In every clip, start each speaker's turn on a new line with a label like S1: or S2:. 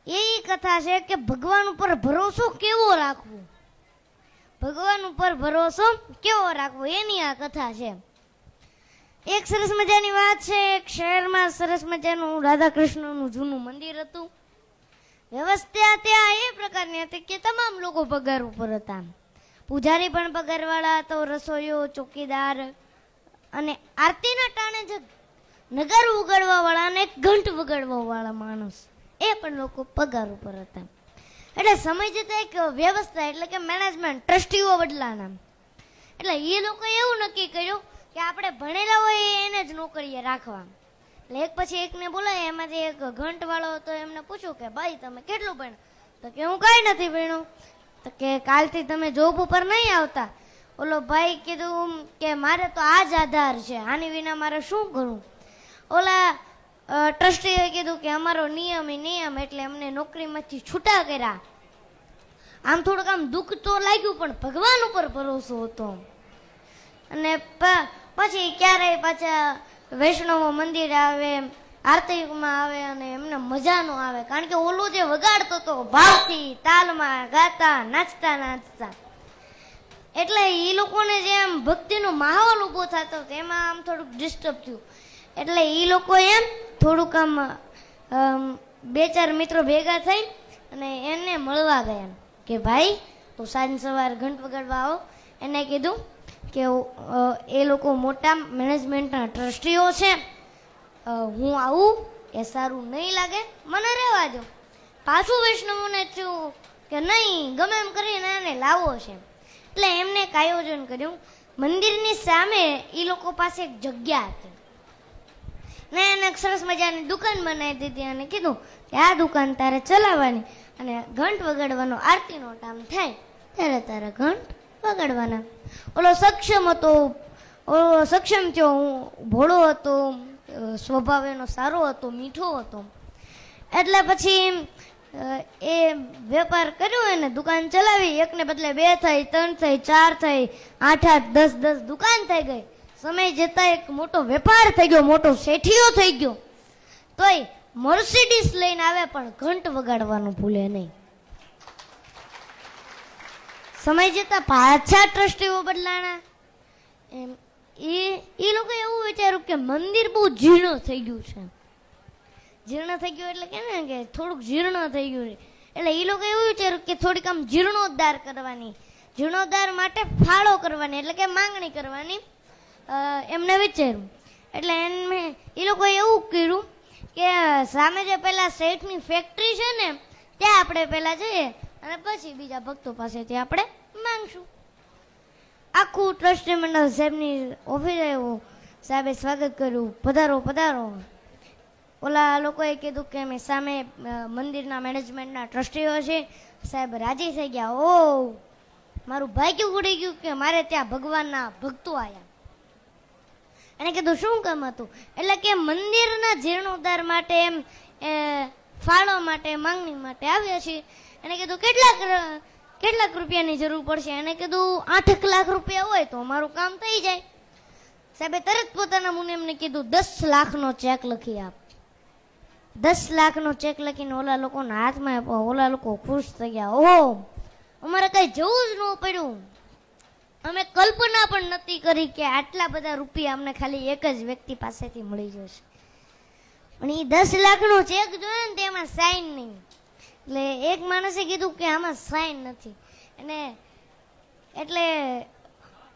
S1: એ કથા છે કે ભગવાન ઉપર ભરોસો કેવો રાખવો, ભગવાન ઉપર ભરોસો કેવો રાખવો એની આ કથા છે. એક સરસ મજાની વાત છે, એક શહેરમાં સરસ મજાનું રાધા કૃષ્ણનું જૂનું મંદિર હતું. વ્યવસ્થા ત્યાં એ પ્રકારની હતી કે તમામ લોકો પગાર ઉપર હતા. પૂજારી પણ પગારવાળા હતો, રસોઈયો, ચોકીદાર અને આરતીના ટાણે જ નગર વગાડવા વાળા અને ઘંટ વગાડવા વાળા માણસ એ પણ લોકો પગાર ઉપર હતા. એટલે સમય જતા એક વ્યવસ્થા એટલે કે મેનેજમેન્ટ ટ્રસ્ટીઓ બદલાના. એટલે એ લોકોએ એવું નક્કી કર્યું કે આપણે ભણેલા હોય એને જ નોકરીએ રાખવા. એટલે એક પછી એકને બોલાય. એમાંથી એક ઘંટ વાળો હતો, એમને પૂછ્યું કે ભાઈ તમે કેટલું ભણ્યા? તો કે હું કાંઈ નથી ભણ્યો. તો કે કાલથી તમે જોબ ઉપર નહીં આવતા. ઓલો ભાઈ કીધું કે મારે તો આ જ આધાર છે, આની વિના મારે શું કરવું? ઓલા ટ્રસ્ટીએ કીધું કે અમારો નિયમ એટલે અમને નોકરીમાંથી છૂટા કર્યા. આમ થોડુંક આમ દુઃખ તો લાગ્યું, પણ ભગવાન ઉપર ભરોસો હતો. અને પછી ક્યારેય પાછા વૈષ્ણવો મંદિર આવે, આરતીમાં આવે અને એમને મજા ન આવે, કારણ કે ઓલો જે વગાડતો હતો ભાવથી, તાલમાં ગાતા, નાચતા, એટલે એ લોકોને જે આમ ભક્તિનો માહોલ ઉભો થતો હતો એમાં આમ થોડુંક ડિસ્ટર્બ થયું. એટલે એ લોકો એમ થોડુંક આમ બે ચાર મિત્રો ભેગા થઈ અને એને મળવા ગયા કે ભાઈ તો સાંજ સવાર ઘંટ વગાડવા આવો. એને કીધું કે એ લોકો મોટા મેનેજમેન્ટના ટ્રસ્ટીઓ છે, હું આવું એ સારું નહીં લાગે, મને રહેવા દો. પાછું વૈષ્ણવોને થયું કે નહીં, ગમે એમ કરીને એને લાવવો છે. એટલે એમને એક આયોજન કર્યું. મંદિરની સામે એ લોકો પાસે એક જગ્યા હતી ને એને એક સરસ મજાની દુકાન બનાવી દીધી અને કીધું કે આ દુકાન તારે ચલાવવાની અને ઘંટ વગાડવાનો આરતીનો ટાઈમ થાય ત્યારે તારે ઘંટ વગાડવાના. ઓલો સક્ષમ હતો, ઓલો સક્ષમ થયો, હું ભોળો હતો, સ્વભાવ એનો સારો હતો, મીઠો હતો. એટલે પછી એ વેપાર કર્યો એને, દુકાન ચલાવી. એકને બદલે 2 થઈ, 3 થઈ, 4 થઈ, 8, 10 દુકાન થઈ ગઈ. સમય જતા એક મોટો વેપાર થઈ ગયો, મોટો શેઠિયો થઈ ગયો. તોય મર્સિડીસ લઈને આવે પણ ઘંટ વગાડવાનું ભૂલે નહીં. સમય જતા પાછા ટ્રસ્ટીઓ બદલાણા. એ લોકો એવું વિચાર્યું કે મંદિર બહુ જીર્ણ થઈ ગયું છે. જીર્ણ થઈ ગયું એટલે કે થોડુંક જીર્ણ થઈ ગયું છે. એટલે એ લોકો એવું વિચાર્યું કે થોડીક આમ જીર્ણોદ્ધાર કરવાની, જીર્ણોદ્ધાર માટે ફાળો કરવાની એટલે કે માંગણી કરવાની એમને વિચાર્યું. એટલે એ લોકોએ એવું કર્યું કે સામે જે પેલા શેઠની ફેક્ટરી છે ને ત્યાં આપણે પેલા જઈએ અને પછી બીજા ભક્તો પાસેથી આપણે માંગશું. આખું ટ્રસ્ટી મંડળ સાહેબની ઓફિસ આવ્યું. સાહેબે સ્વાગત કર્યું, પધારો પધારો. ઓલા લોકોએ કીધું કે અમે સામે મંદિરના મેનેજમેન્ટના ટ્રસ્ટીઓ છે. સાહેબ રાજી થઈ ગયા. ઓ મારું ભાગ્ય ઉડી ગયું કે મારે ત્યાં ભગવાનના ભક્તો આવ્યા. એને કીધું શું કામ હતું? એટલે કે મંદિરના જીર્ણોદ્ધાર માટે એમ ફાળો માટે, માંગણી માટે આવ્યા છીએ. એને કીધું કેટલાક રૂપિયાની જરૂર પડશે? એને કીધું 8 લાખ રૂપિયા હોય તો અમારું કામ થઈ જાય. સાહેબે તરત પોતાના મુને એમને કીધું 10 લાખનો ચેક લખી આપ. 10 લાખનો ચેક લખીને ઓલા લોકોના હાથમાં આપ્યો. ઓલા લોકો ખુશ થઈ ગયા. ઓહો, અમારે કઈ જવું જ ન પડ્યું. અમે કલ્પના પણ નથી કરી કે આટલા બધા રૂપિયા અમને ખાલી એક જ વ્યક્તિ પાસેથી મળી જશે. પણ એ 10 લાખનો ચેક જોયો ને તેમાં સાઈન નહીં. એટલે એક માણસે કીધું કે આમાં સાઈન નથી. અને એટલે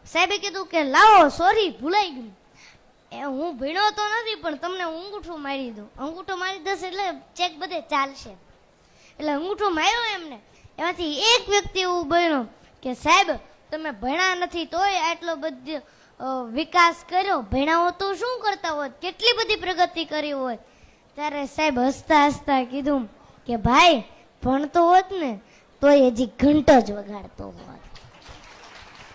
S1: સાહેબે કીધું કે લાવો, સોરી ભૂલાઈ ગયું. હું ભીણો તો નથી પણ તમને અંગૂઠો મારી દઉં. અંગૂઠો મારી દસ એટલે ચેક બધે ચાલશે. એટલે અંગૂઠો માર્યો એમને. એમાંથી એક વ્યક્તિ એવું બન્યો કે સાહેબ તમે ભણ્યા નથી તોય આટલો બધો વિકાસ કર્યો, ભણ્યા હો તો શું કરતા હોત, કેટલી બધી પ્રગતિ કરી હોય. ત્યારે સાહેબ હસતા હસતા કીધું કે ભાઈ ભણતો હોત ને તોય હજી ઘંટ જ વગાડતો હોત.